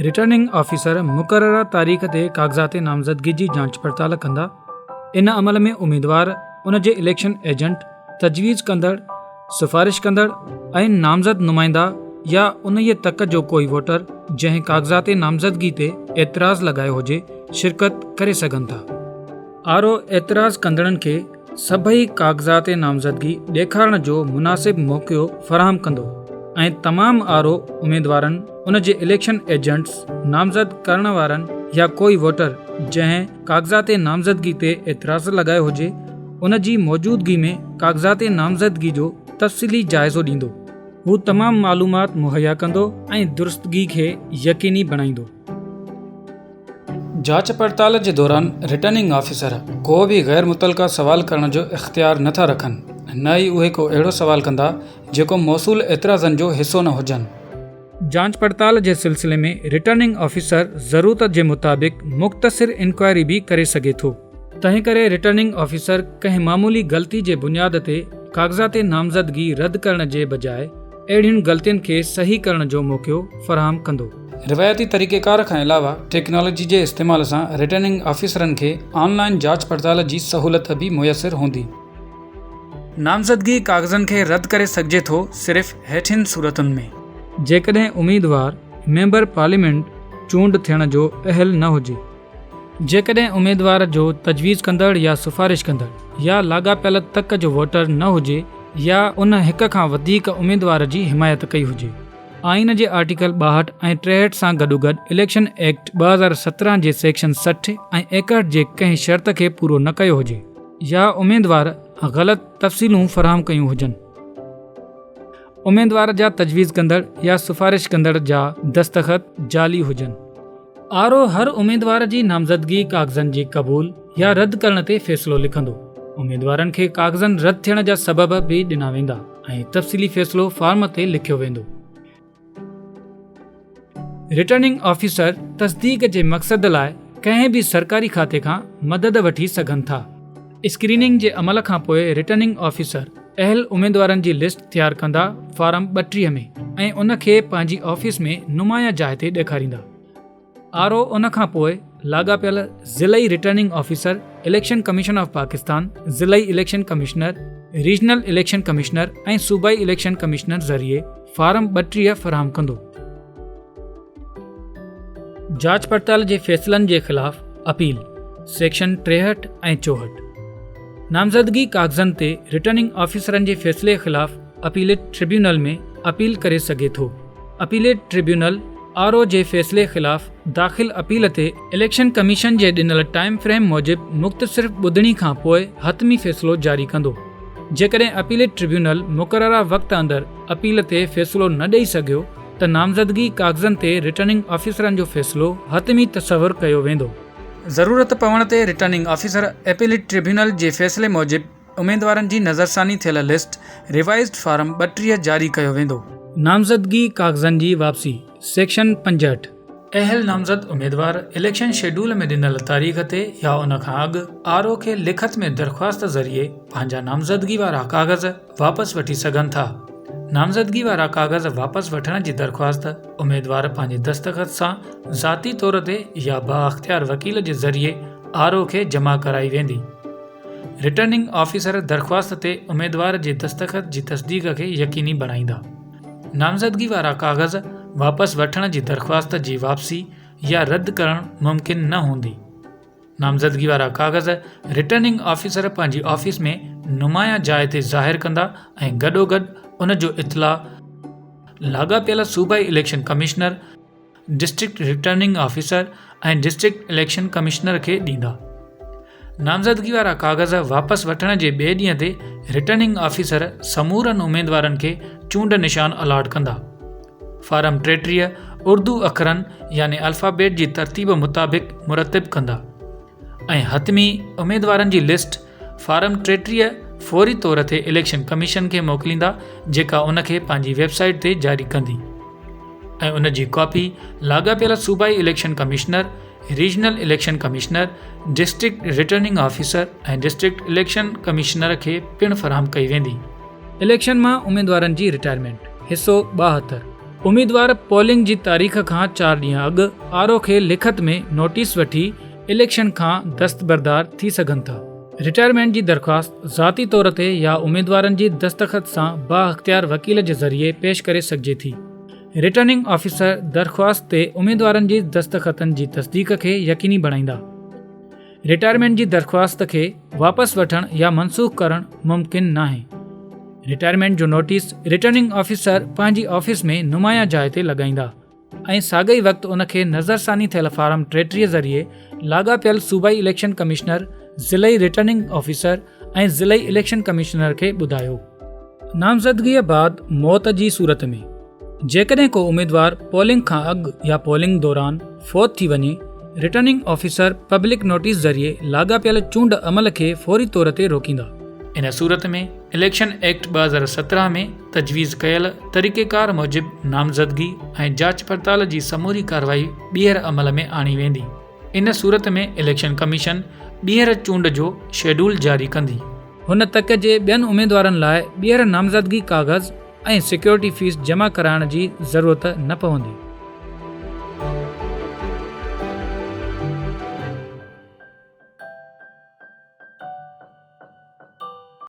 Returning officer मुक़ररा तारीख़ ते कागज़ात नामज़दगी जी जांच पड़ताल कंदा। इन अमल में उम्मीदवार, उन जे इलेक्शन एजेंट, तजवीज़ कंदड़, सिफारिश कंदड़ ऐं नामज़द नुमाइंदा या उन तक जो कोई वोटर जंहिं कागज़ात नामज़दगी ते एतिराज़ लगायो हुजे शिरकत करे सघनि था। आरो एतिराज़ कंदड़नि खे सभई कागज़ात नामज़दगी ॾेखारण जो मुनासिब मौक़ो फ़राहम कंदो ऐं तमामु आरो उम्मीदवारनि, उन जे इलेक्शन एजेंट्स, नामज़द करण वारनि या कोई वोटर जंहिं कागज़ात नामज़दगी ते एतिराज़ लगायो हुजे उन जी मौजूदगी में कागज़ात नामज़दगी जो तफ़सीली जाइज़ो ॾींदो। हू तमामु मालूमात मुहैया कंदो ऐं दुरुस्तगी खे यकीनी बणाईंदो। जांच पड़ताल जे दौरान रिटर्निंग ऑफिसर को बि गैर मुतलका सवाल करण जो इख्तियार नथा रखनि, न ई उहे को अहिड़ो सवाल कंदा जेको मौसूल एतिराज़नि जो हिसो न हुजनि। जांच पड़ताल जे सिलसिले में रिटर्निंग ऑफिसर ज़रूरत जे मुताबिक़ मुख़्तसिर इंक्वायरी बि करे सघे थो। तंहिं करे रिटर्निंग ऑफिसर कंहिं मामूली ग़लती जे बुनियाद ते कागज़ात नामज़दगी रद्द करण जे बजाए अहिड़ियुनि ग़लतियुनि खे सही करण जो मौक़ो फ़राहम कंदो। रिवायती तरीक़ेकार खां अलावा टेक्नोलॉजी जे इस्तेमाल सां रिटर्निंग ऑफिसरनि खे ऑनलाइन जांच पड़ताल जी सहूलियत बि मुयसरु हूंदी। नामज़दगी कागज़नि खे रद्द करे सघिजे थो सिर्फ़ हेठियुनि सूरतुनि में: जेकॾहिं उम्मीदवार मेंबर पार्लियामेंट चूंड थियण जो अहल न हुजे, जेकॾहिं उम्मीदवार जो तजवीज़ कंदड़ या सिफारिश कंदड़ या लाॻापियल तक जो वोटर न हुजे या उन हिक खां वधीक उम्मीदवार जी हिमायत कई हुजे। आइन जे आर्टिकल 62 ऐं 63 सां गॾोगॾु इलेक्शन एक्ट 2017 जे सेक्शन 60 ऐं 61 जे कंहिं शर्त खे पूरो न कयो हुजे या उम्मीदवार ग़लति तफ़सीलूं फ़राहम कयूं हुजनि। उम्मीदवार जा तजवीज़ कंदड़ या सिफारिश कंदड़ जा दस्तख़त जाली हुजनि। आरो हर उम्मीदवार जी नामज़दगी कागज़नि जी क़बूल या रद्द करण ते फ़ैसिलो लिखंदो। उम्मीदवारनि खे कागज़नि रद्द थियण जा सबब बि ॾिना वेंदा ऐं तफ़सीली फ़ैसिलो फॉर्म ते लिखियो वेंदो। रिटर्निंग ऑफिसर तस्दीक जे मक़सद लाइ कंहिं बि सरकारी खाते खां मदद वठी सघनि था। स्क्रीनिंग जे अमल खां पोइ रिटर्निंग ऑफिसर अहल उम्मीदवारनि जी लिस्ट तयारु कंदा फॉर्म 32 में ऐं उन खे पंहिंजी ऑफिस में नुमाया जाइ ते ॾेखारींदा। आरो उन खां पोइ लाॻापियल ज़िलई returning officer, election commission of Pakistan, ज़िलई election commissioner, regional election commissioner ऐं सूबाई इलेक्शन कमिश्नर ज़रिए फॉर्म 32 फ़राहम कंदो। जांच पड़ताल जे फ़ैसिलनि जे ख़िलाफ़ अपील सेक्शन 63 ऐं 64। नामज़दगी कागज़नि ते रिटर्निंग ऑफिसरनि जे फ़ैसिले ख़िलाफ़ अपीलेट ट्रिब्यूनल में अपील करे सघे थो। अपीलेट ट्रिब्यूनल आरो जे फ़ैसिले ख़िलाफ़ दाख़िल अपील ते इलेक्शन कमीशन जे ॾिनल टाइम फ्रेम मूजिबि मुख़्तसिर ॿुधणी खां पोइ हतमी फ़ैसिलो जारी कंदो। जेकॾहिं अपीलेट ट्रिब्यूनल मुक़ररा वक़्त अंदरि अपील ते फ़ैसिलो न ॾेई सघियो त नामज़दगी कागज़नि ते रिटर्निंग ऑफिसरनि जो फ़ैसिलो हतमी तसवुरु कयो वेंदो। ज़रूरत पवण ते रिटर्निंग ऑफिसर अपीलेट ट्रिब्यूनल जे फ़ैसिले मूजिबि उम्मीदवारनि जी नज़रसानी थियल लिस्ट रिवाइज़्ड फॉर्म 32 जारी कयो वेंदो। नामज़दगी कागज़नि जी वापसी सेक्शन 65। अहल नामज़द उम्मीदवार इलेक्शन शेड्यूल में ॾिनल तारीख़ ते या उन खां अॻु आरो खे लिखत में दरख़्वास्त ज़रिए पंहिंजा नामज़दगी वारा कागज़ वापसि वठी सघनि था। नामज़दगी वारा कागज़ वापसि वठण जी दरख़्वास्त उम्मीदवार पंहिंजे दस्तख़त सां ज़ाती तौर ते या बाअख्तियार वकील जे ज़रिए आरो खे जमा कराई वेंदी। रिटर्निंग ऑफिसर दरख़्वास्त ते उम्मीदवार जे दस्तख़त जी तस्दीक खे यकीनी बणाईंदा। नामज़दगी वारा कागज़ वापसि वठण जी दरख़्वास्त जी वापसी या रद्द करणु मुमकिन न हूंदी। नामज़दगी वारा कागज़ रिटर्निंग ऑफिसर पंहिंजी ऑफिस में नुमाया जाइ ते ज़ाहिर कंदा ऐं गॾोगॾु उन जो इतला लाॻापियल सूबाई election commissioner, district returning officer ऐं डिस्ट्रिक्ट इलेक्शन कमिश्नर खे ॾींदा। नामज़दगी वारा कागज़ वापसि वठण जे ॿिए ॾींहं ते रिटर्निंग ऑफिसर समूरनि उम्मीदवारनि खे चूंड निशान अलाट कंदा। फॉर्म 33 उर्दू अखरनि यानी अल्फ़ाबेट जी तरतीब मुताबिक़ मुरतब कंदा ऐं हतमी उम्मीदवारनि जी लिस्ट फॉर्म 33 फौरी तौर ते इलेक्शन कमीशन खे मोकिलींदा, जेका उन खे पंहिंजी वेबसाइट ते जारी कंदी ऐं उन जी कॉपी लाॻापियल सूबाई election commissioner, regional election commissioner, district returning officer ऐं डिस्ट्रिक्ट इलेक्शन कमिश्नर खे पिणु फ़राहम कई वेंदी। इलेक्शन मां उम्मीदवारनि जी रिटायरमेंट हिसो 72। उम्मीदवार पोलिंग जी तारीख़ खां 4 ॾींहं अॻु आरओ खे लिखत में नोटिस वठी इलेक्शन खां दस्तबरदार थी सघनि था। रिटायरमेंट जी दरख़्वास्त ज़ाती तौर ते या उम्मीदवारनि जी दस्तख़त सां बाअख्तियार वकील जे ज़रिए पेश करे सघिजे थी। रिटर्निंग ऑफिसर दरख़्वास्त ते उम्मीदवारनि जी दस्तख़तनि जी तस्दीक खे यकीनी बणाईंदा। रिटायरमेंट जी दरख़्वास्त खे वापसि वठणु या मनसूख़ करणु मुमकिन नाहे। रिटायरमेंट जो नोटिस रिटर्निंग ऑफिसर पंहिंजी ऑफिस में नुमाया जाइ ते लॻाईंदा ऐं साॻई वक़्तु उनखे नज़रसानी थियल फार्म 33 ज़रिए लाॻापियल सूबाई इलेक्शन कमिश्नर, ज़िलई रिटर्निंग ऑफिसर ऐं ज़िलई इलेक्शन कमिश्नर खे ॿुधायो। नामज़दगीअ बाद मौत जी सूरत में जेकॾहिं को उम्मीदवार पोलिंग खां अॻु या पोलिंग दौरान फ़ौत थी वञे, रिटर्निंग ऑफिसर पब्लिक नोटिस ज़रिए लाॻापियल चूंड अमल खे फौरी तौर ते रोकींदा। इन सूरत में इलेक्शन एक्ट 2017 में तजवीज़ कयल तरीक़ेकार मूजिबि नामज़दगी ऐं जांच पड़ताल जी समूरी कार्रवाई ॿीहर अमल में आणी वेंदी। इन सूरत में इलेक्शन कमीशन ॿीहर चूंड जो शेड्यूल जारी कंदी। हुन तक जे ॿियनि उम्मीदवारनि लाइ ॿीहर नामज़दगी काग़ज़ ऐं सिक्योरिटी फीस जमा कराइण जी ज़रूरत न पवंदी।